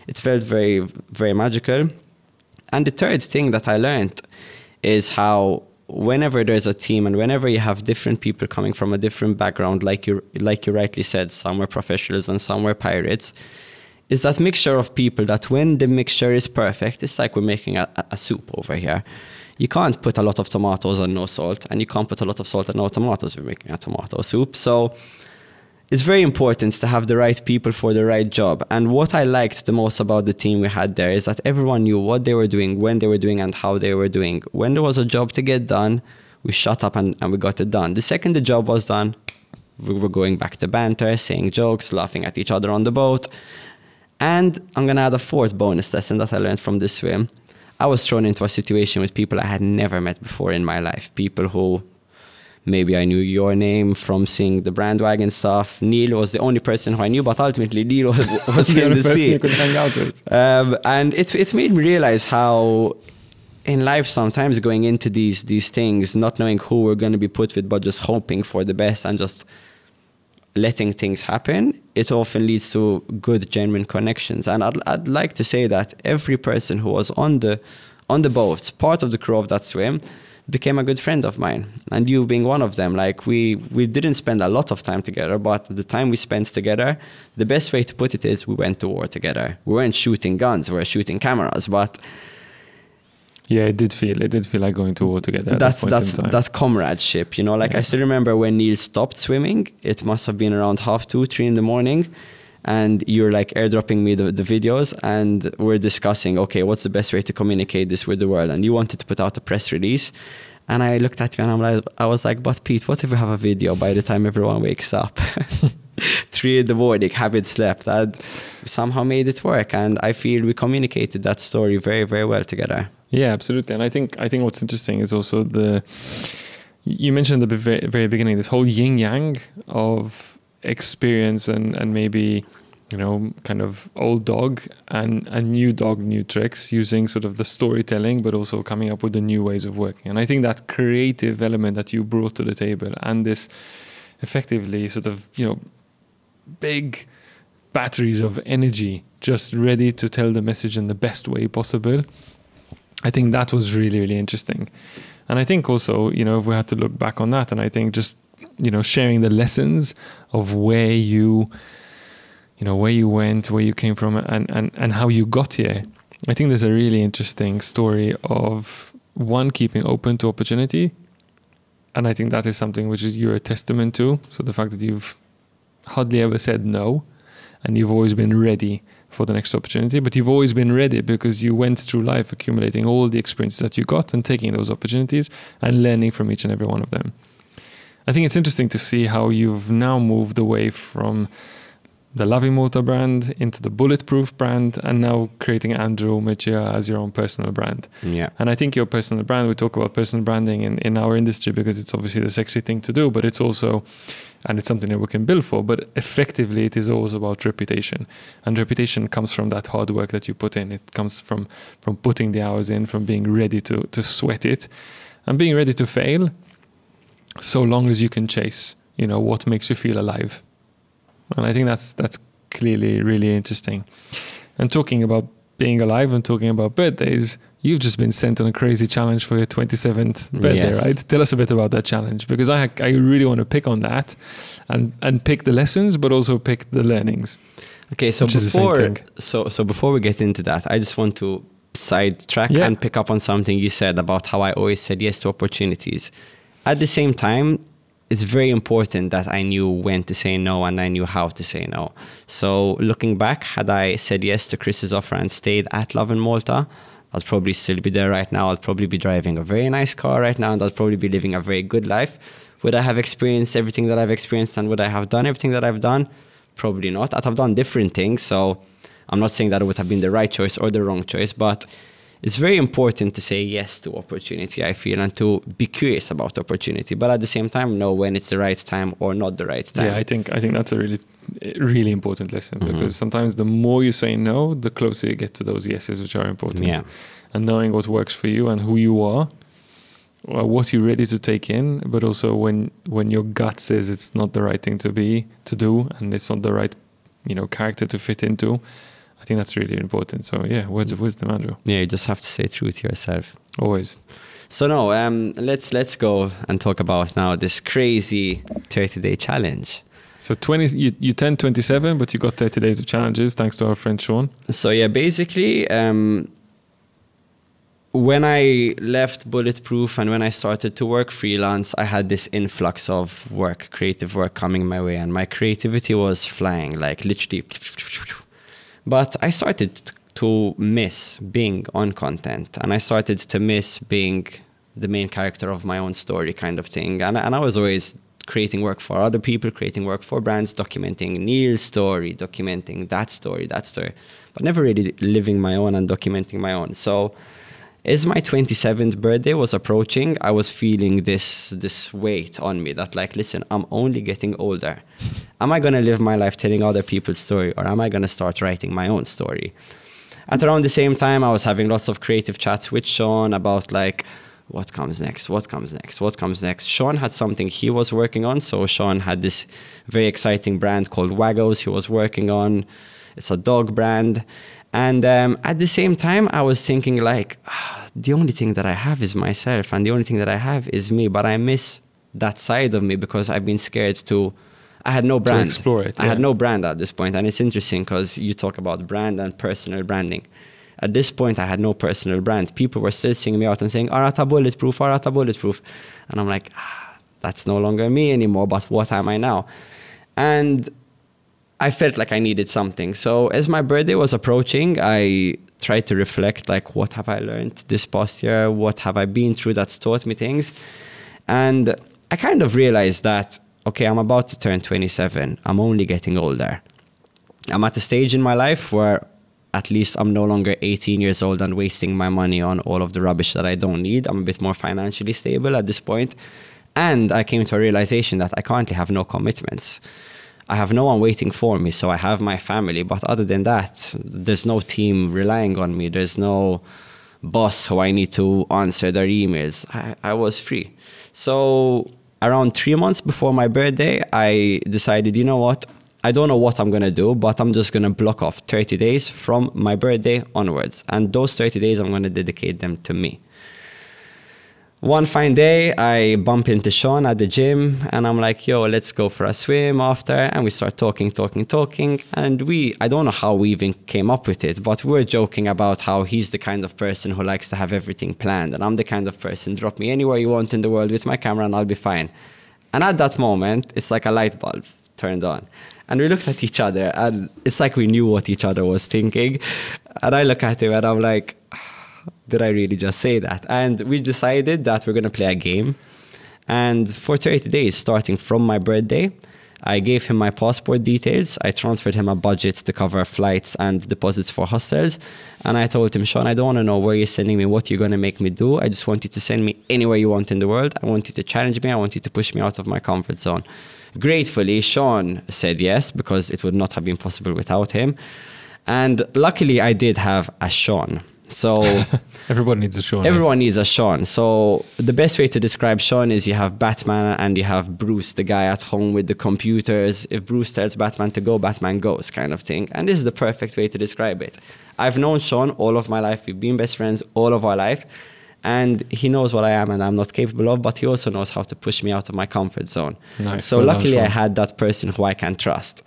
it felt very, very magical. And the third thing that I learned is how whenever there's a team and whenever you have different people coming from a different background, like you rightly said, some were professionals and some were pirates, is that mixture of people that when the mixture is perfect, it's like we're making a soup over here. You can't put a lot of tomatoes and no salt, and you can't put a lot of salt and no tomatoes. We're making a tomato soup. So it's very important to have the right people for the right job. And what I liked the most about the team we had there is that everyone knew what they were doing, when they were doing, and how they were doing. When there was a job to get done, we shut up and we got it done. The second the job was done, we were going back to banter, saying jokes, laughing at each other on the boat. And I'm going to add a fourth bonus lesson that I learned from this swim. I was thrown into a situation with people I had never met before in my life. People who maybe I knew your name from seeing the Brandwagon stuff. Neil was the only person who I knew, but ultimately Neil was the in only the person sea. you could hang out with. And it's made me realize how in life sometimes going into these things, not knowing who we're going to be put with, but just hoping for the best and just letting things happen, it often leads to good, genuine connections. And I'd like to say that every person who was on the boat, part of the crew of that swim, became a good friend of mine. And you being one of them. Like we didn't spend a lot of time together, but the time we spent together, the best way to put it is we went to war together. We weren't shooting guns, we were shooting cameras, but yeah, it did feel like going to war together. That's comradeship, you know. Like, yeah. I still remember when Neil stopped swimming. It must have been around 2:30, 3 in the morning, and you're like airdropping me the videos, and we're discussing, okay, what's the best way to communicate this with the world? And you wanted to put out a press release, and I looked at you and I was like, but Pete, what if we have a video by the time everyone wakes up? 3 in the morning, haven't slept, and somehow made it work. And I feel we communicated that story very, very well together. Yeah, absolutely. And I think what's interesting is also you mentioned at the very, very beginning, this whole yin yang of experience and maybe, you know, kind of old dog and new dog, new tricks, using sort of the storytelling, but also coming up with the new ways of working. And I think that creative element that you brought to the table and this effectively sort of, you know, big batteries of energy just ready to tell the message in the best way possible. I think that was really, really interesting. And I think also, you know, if we had to look back on that, and I think just, you know, sharing the lessons of where you went, where you came from, and how you got here. I think there's a really interesting story of one, keeping open to opportunity. And I think that is something which you're a testament to. So the fact that you've hardly ever said no, and you've always been ready for the next opportunity, but you've always been ready because you went through life accumulating all the experiences that you got and taking those opportunities and learning from each and every one of them. I think it's interesting to see how you've now moved away from the Loving Motor brand into the Bulletproof brand, and now creating Andrew Mercieca as your own personal brand. Yeah. And I think your personal brand, we talk about personal branding in our industry because it's obviously the sexy thing to do, but it's also, and it's something that we can build for, but effectively it is always about reputation. And reputation comes from that hard work that you put in. It comes from putting the hours in, from being ready to sweat it and being ready to fail, so long as you can chase, you know, what makes you feel alive. And I think that's clearly really interesting. And talking about being alive and talking about birthdays, you've just been sent on a crazy challenge for your 27th birthday, yes. Right? Tell us a bit about that challenge, because I really want to pick on that and pick the lessons, but also pick the learnings. Okay, so before we get into that, I just want to sidetrack and pick up on something you said about how I always said yes to opportunities. At the same time, it's very important that I knew when to say no and I knew how to say no. So looking back, had I said yes to Chris's offer and stayed at Love in Malta, I'd probably still be there right now. I'd probably be driving a very nice car right now, and I'd probably be living a very good life. Would I have experienced everything that I've experienced, and would I have done everything that I've done? Probably not. I'd have done different things. So I'm not saying that it would have been the right choice or the wrong choice, but it's very important to say yes to opportunity, I feel, and to be curious about opportunity, but at the same time know when it's the right time or not the right time. Yeah, I think that's a really important lesson, because sometimes the more you say no, the closer you get to those yeses, which are important. Yeah. And knowing what works for you and who you are, what you're ready to take in, but also when your gut says it's not the right thing to do, and it's not the right, character to fit into. I think that's really important. So yeah, words of wisdom, Andrew. Yeah, you just have to stay true to yourself. Always. So no, let's go and talk about now this crazy 30-day challenge. So you turned 27, but you got 30 days of challenges thanks to our friend Sean. So yeah, basically, when I left Bulletproof and when I started to work freelance, I had this influx of work, creative work coming my way, and my creativity was flying, like literally. But I started to miss being on content, and I started to miss being the main character of my own story, kind of thing. And I was always creating work for other people, creating work for brands, documenting Neil's story, documenting that story, but never really living my own and documenting my own. So as my 27th birthday was approaching, I was feeling this weight on me that, like, listen, I'm only getting older. Am I going to live my life telling other people's story, or am I going to start writing my own story? At around the same time, I was having lots of creative chats with Sean about, like, what comes next? What comes next? What comes next? Sean had something he was working on. So Sean had this very exciting brand called Waggos he was working on. It's a dog brand. And at the same time, I was thinking, like, the only thing that I have is myself, and the only thing that I have is me. But I miss that side of me because I've been scared to. I had no brand. To explore it. I had no brand at this point. And it's interesting because you talk about brand and personal branding. At this point, I had no personal brand. People were still singing me out and saying, Arata Bulletproof, Arata Bulletproof. And I'm like, that's no longer me anymore, but what am I now? And I felt like I needed something. So as my birthday was approaching, I tried to reflect, like, what have I learned this past year? What have I been through that's taught me things? And I kind of realized that, okay, I'm about to turn 27. I'm only getting older. I'm at a stage in my life where at least I'm no longer 18 years old and wasting my money on all of the rubbish that I don't need. I'm a bit more financially stable at this point. And I came to a realization that I currently have no commitments. I have no one waiting for me, so I have my family. But other than that, there's no team relying on me. There's no boss who I need to answer their emails. I was free. So around 3 months before my birthday, I decided, you know what? I don't know what I'm going to do, but I'm just going to block off 30 days from my birthday onwards. And those 30 days, I'm going to dedicate them to me. One fine day, I bump into Sean at the gym, and I'm like, yo, let's go for a swim after. And we start talking. And I don't know how we even came up with it, but we're joking about how he's the kind of person who likes to have everything planned. And I'm the kind of person, drop me anywhere you want in the world with my camera and I'll be fine. And at that moment, it's like a light bulb turned on. And we looked at each other, and it's like we knew what each other was thinking. And I look at him and I'm like, did I really just say that? And we decided that we're going to play a game. And for 30 days, starting from my birthday, I gave him my passport details. I transferred him a budget to cover flights and deposits for hostels. And I told him, Sean, I don't want to know where you're sending me, what you're going to make me do. I just want you to send me anywhere you want in the world. I want you to challenge me. I want you to push me out of my comfort zone. Gratefully, Sean said yes, because it would not have been possible without him. And luckily, I did have a Sean. So everyone needs a Sean. Everyone needs a Sean. So the best way to describe Sean is you have Batman and you have Bruce, the guy at home with the computers. If Bruce tells Batman to go, Batman goes, kind of thing. And this is the perfect way to describe it. I've known Sean all of my life. We've been best friends all of our life. And he knows what I am and I'm not capable of, but he also knows how to push me out of my comfort zone. Nice. So luckily I had that person who I can trust.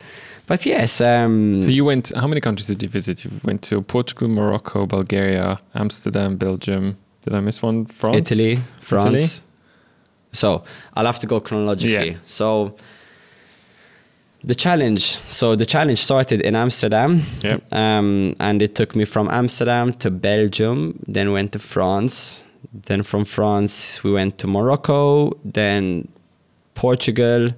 But yes. So you went, how many countries did you visit? You went to Portugal, Morocco, Bulgaria, Amsterdam, Belgium. Did I miss one? France? Italy, France. So I'll have to go chronologically. Yeah. So the challenge started in Amsterdam. Yep. And it took me from Amsterdam to Belgium, then went to France. Then from France, we went to Morocco. Then Portugal,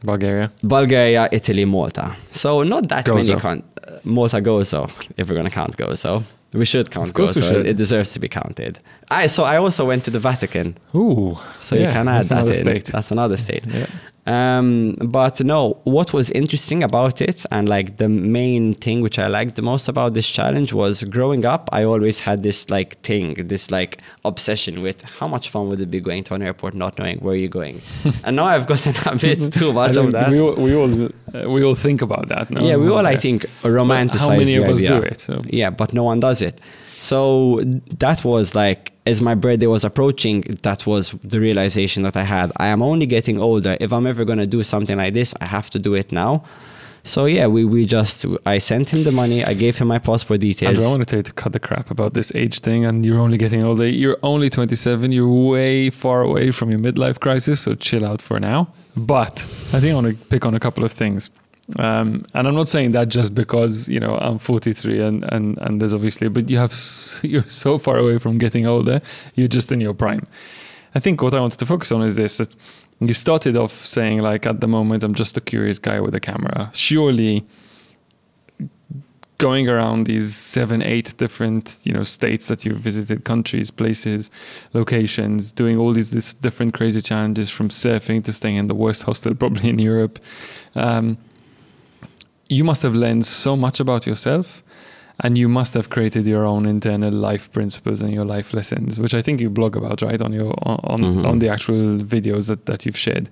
Bulgaria, Italy, Malta. So not that Gozo. many. Malta Gozo, if we're going to count Gozo. We should count Of course Gozo. we should. It deserves to be counted. I also went to the Vatican. Ooh. So you can add that's that another in. state. That's another state. Yeah. But no, what was interesting about it, and like the main thing which I liked the most about this challenge, was growing up, I always had this like thing, this like obsession with how much fun would it be going to an airport not knowing where you're going. And now I've gotten a bit too much of that. We all think about that. No? Yeah, we all, I think, romanticize how many the of us idea. do it? So. Yeah, but no one does it. So that was like, as my birthday was approaching, that was the realization that I had. I am only getting older. If I'm ever going to do something like this, I have to do it now. So yeah, I sent him the money. I gave him my passport details. Andrew, I want to tell you to cut the crap about this age thing, and you're only getting older. You're only 27. You're way far away from your midlife crisis, so chill out for now. But I think I want to pick on a couple of things. And I'm not saying that just because, I'm 43 and there's obviously, but you're so far away from getting older, you're just in your prime. I think what I wanted to focus on is this, that you started off saying like, at the moment, I'm just a curious guy with a camera. Surely going around these 7-8 different, states that you've visited, countries, places, locations, doing all these different crazy challenges, from surfing to staying in the worst hostel probably in Europe, you must have learned so much about yourself, and you must have created your own internal life principles and your life lessons, which I think you blog about, right, on your on the actual videos that you've shared.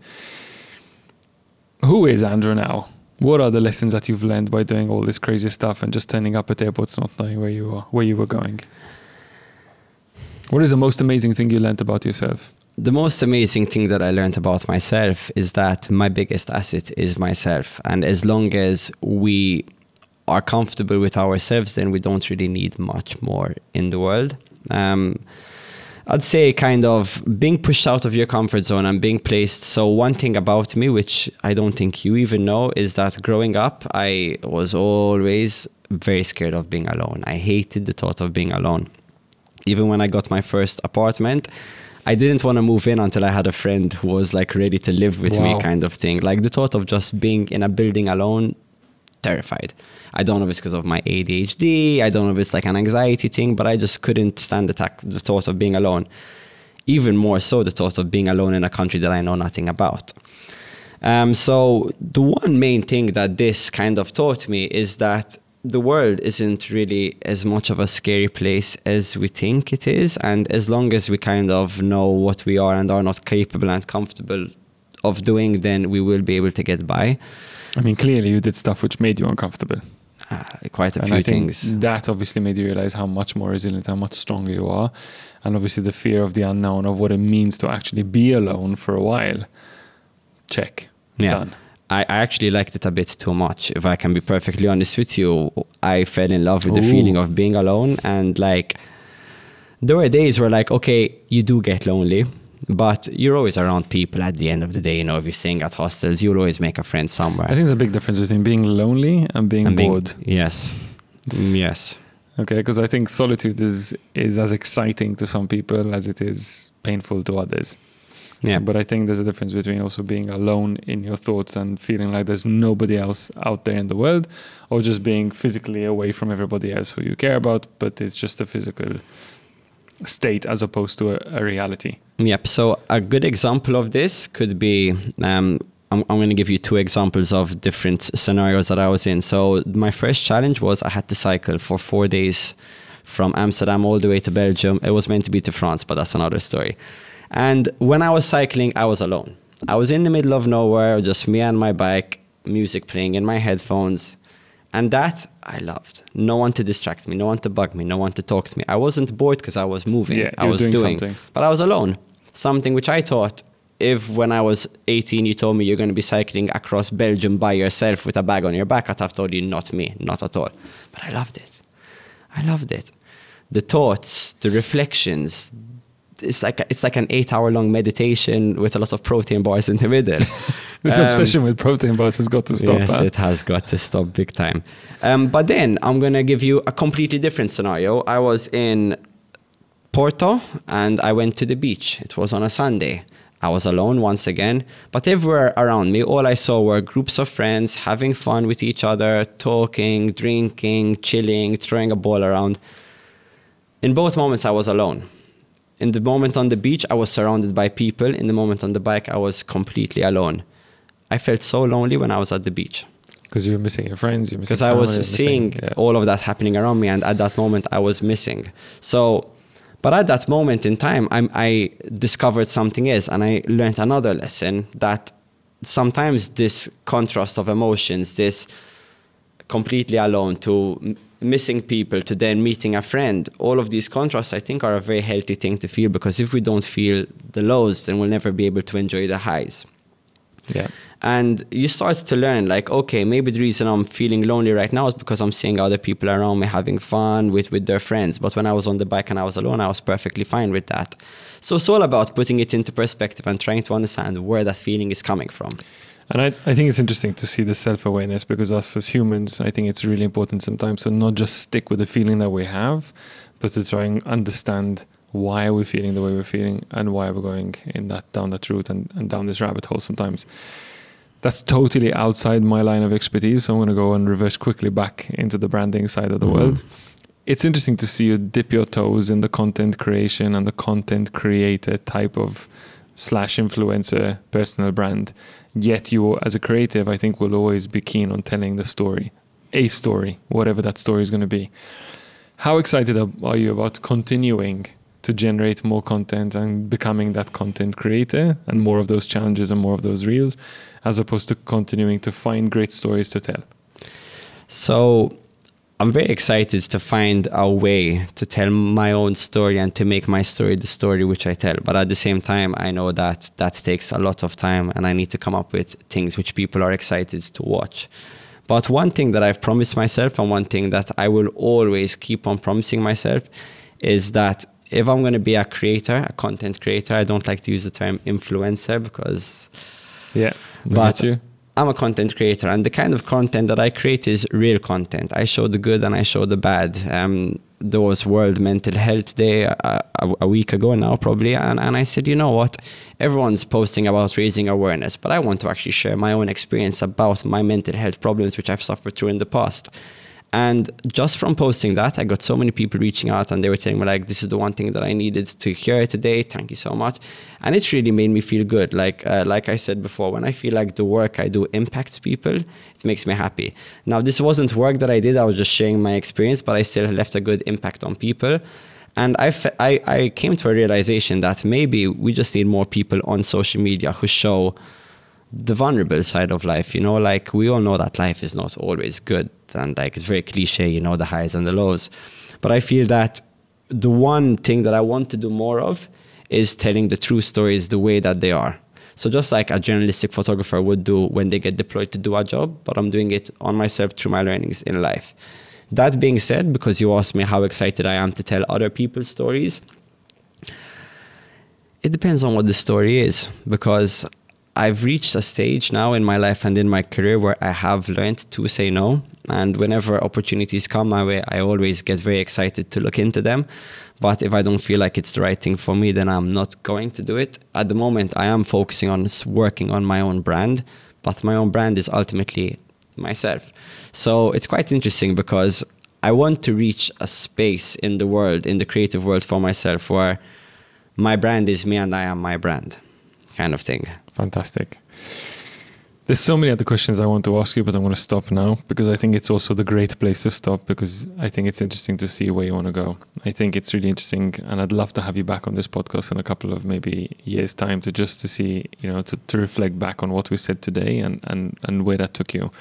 Who is Andrew now? What are the lessons that you've learned by doing all this crazy stuff and just turning up at airports not knowing where you were going? What is the most amazing thing you learned about yourself? The most amazing thing that I learned about myself is that my biggest asset is myself. And as long as we are comfortable with ourselves, then we don't really need much more in the world. I'd say kind of being pushed out of your comfort zone and being placed. So one thing about me, which I don't think you even know, is that growing up, I was always very scared of being alone. I hated the thought of being alone. Even when I got my first apartment, I didn't want to move in until I had a friend who was like ready to live with me, kind of thing. Like the thought of just being in a building alone, terrified. I don't know if it's because of my ADHD. I don't know if it's like an anxiety thing, but I just couldn't stand the thought of being alone. Even more so the thought of being alone in a country that I know nothing about. So the one main thing that this kind of taught me is that the world isn't really as much of a scary place as we think it is. And as long as we kind of know what we are and are not capable and comfortable of doing, then we will be able to get by. I mean, clearly you did stuff which made you uncomfortable. Quite a few things. That obviously made you realize how much more resilient, how much stronger you are. And obviously the fear of the unknown, of what it means to actually be alone for a while. Check. Yeah. Done. I actually liked it a bit too much. If I can be perfectly honest with you, I fell in love with the feeling of being alone. And like, there were days where like, okay, you do get lonely, but you're always around people at the end of the day. If you're staying at hostels, you'll always make a friend somewhere. I think there's a big difference between being lonely and being bored. Yes. Yes. Okay, because I think solitude is as exciting to some people as it is painful to others. Yeah. But I think there's a difference between also being alone in your thoughts and feeling like there's nobody else out there in the world, or just being physically away from everybody else who you care about, but it's just a physical state as opposed to a reality. Yep. So a good example of this could be, I'm going to give you two examples of different scenarios that I was in. So my first challenge was I had to cycle for 4 days from Amsterdam all the way to Belgium. It was meant to be to France, but that's another story. And when I was cycling, I was alone. I was in the middle of nowhere, just me and my bike, music playing in my headphones. And that I loved. No one to distract me, no one to bug me, no one to talk to me. I wasn't bored because I was moving. Yeah, I was doing something. But I was alone. Something which I thought, if when I was 18 you told me you're going to be cycling across Belgium by yourself with a bag on your back, I'd have told you not me, not at all. But I loved it. I loved it. The thoughts, the reflections, it's like an 8-hour-long meditation with a lot of protein bars in the middle. This obsession with protein bars has got to stop. Yes, it has got to stop big time. But then I'm going to give you a completely different scenario. I was in Porto and I went to the beach. It was on a Sunday. I was alone once again, but everywhere around me, all I saw were groups of friends having fun with each other, talking, drinking, chilling, throwing a ball around. In both moments, I was alone. In the moment on the beach, I was surrounded by people. In the moment on the bike, I was completely alone. I felt so lonely when I was at the beach. Because you're missing your friends, you're missing because I family, was you're seeing missing, all of that happening around me, and at that moment I was missing. So, but at that moment in time, I discovered something else, and I learned another lesson, that sometimes this contrast of emotions, this completely alone to missing people to then meeting a friend, all of these contrasts, I think, are a very healthy thing to feel, because if we don't feel the lows, then we'll never be able to enjoy the highs. Yeah. And you start to learn, like, okay, maybe the reason I'm feeling lonely right now is because I'm seeing other people around me having fun with their friends. But when I was on the bike and I was alone, I was perfectly fine with that. So it's all about putting it into perspective and trying to understand where that feeling is coming from. And I think it's interesting to see the self-awareness, because us as humans, I think it's really important sometimes to not just stick with the feeling that we have, but to try and understand why we're feeling the way we're feeling and why we're going down that route and down this rabbit hole sometimes. That's totally outside my line of expertise, so I'm going to go and reverse quickly back into the branding side of the world. It's interesting to see you dip your toes in the content creation and the content creator type of /influencer personal brand. Yet you, as a creative, I think will always be keen on telling the story, a story, whatever that story is going to be. How excited are you about continuing to generate more content and becoming that content creator and more of those challenges and more of those reels, as opposed to continuing to find great stories to tell? So I'm very excited to find a way to tell my own story and to make my story the story which I tell. But at the same time, I know that that takes a lot of time, and I need to come up with things which people are excited to watch. But one thing that I've promised myself, and one thing that I will always keep on promising myself, is that if I'm going to be a creator, a content creator, I don't like to use the term influencer because... Yeah, but I'm a content creator, and the kind of content that I create is real content. I show the good and I show the bad. There was World Mental Health Day a week ago now, probably, and I said, you know what? Everyone's posting about raising awareness, but I want to actually share my own experience about my mental health problems, which I've suffered through in the past. And just from posting that, I got so many people reaching out, and they were telling me, like, this is the one thing that I needed to hear today. Thank you so much. And it's really made me feel good. Like I said before, when I feel like the work I do impacts people, it makes me happy. Now, this wasn't work that I did. I was just sharing my experience, but I still left a good impact on people. And I came to a realization that maybe we just need more people on social media who show the vulnerable side of life. You know, like, we all know that life is not always good, and like, it's very cliche, you know, the highs and the lows. But I feel that the one thing that I want to do more of is telling the true stories the way that they are. So just like a journalistic photographer would do when they get deployed to do a job, but I'm doing it on myself through my learnings in life. That being said, because you asked me how excited I am to tell other people's stories, it depends on what the story is, because I've reached a stage now in my life and in my career where I have learned to say no. And whenever opportunities come my way, I always get very excited to look into them. But if I don't feel like it's the right thing for me, then I'm not going to do it. At the moment, I am focusing on working on my own brand, but my own brand is ultimately myself. So it's quite interesting, because I want to reach a space in the world, in the creative world, for myself, where my brand is me and I am my brand, kind of thing. Fantastic. There's so many other questions I want to ask you, but I'm going to stop now, because I think it's also the great place to stop, because I think it's interesting to see where you want to go. I think it's really interesting, and I'd love to have you back on this podcast in a couple of maybe years' time to see, you know, to reflect back on what we said today and where that took you.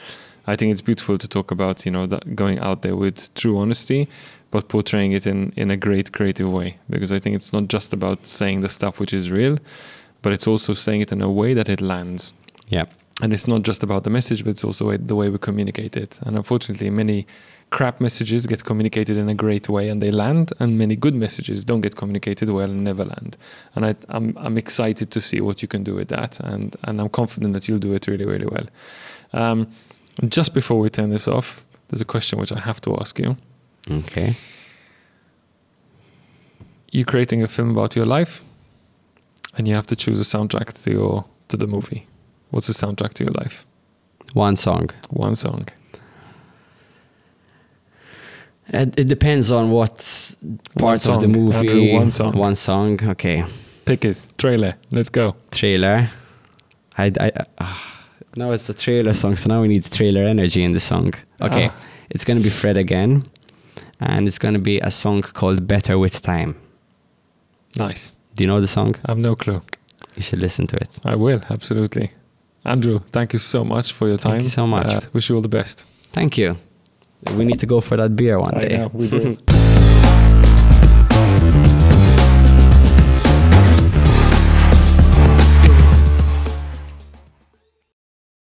I think it's beautiful to talk about, you know, that going out there with true honesty, but portraying it in a great creative way, because I think it's not just about saying the stuff which is real, but it's also saying it in a way that it lands. Yeah. And it's not just about the message, but it's also the way we communicate it. And unfortunately, many crap messages get communicated in a great way and they land, and many good messages don't get communicated well and never land. And I'm excited to see what you can do with that, and I'm confident that you'll do it really, really well. Just before we turn this off, there's a question which I have to ask you. Okay. You're creating a film about your life. and you have to choose a soundtrack to the movie, what's the soundtrack to your life? One song. One song. It depends on what parts of the movie. Andrew, one song. One song. Okay. Pick it. Trailer. Let's go. Trailer. No, it's a trailer song, so now we need trailer energy in the song. Okay. It's going to be Fred again, and it's going to be a song called Better With Time. Nice. Do you know the song? I have no clue. You should listen to it. I will, absolutely. Andrew, thank you so much for your time. Thank you so much. Wish you all the best. Thank you. We need to go for that beer one day. I know, we do.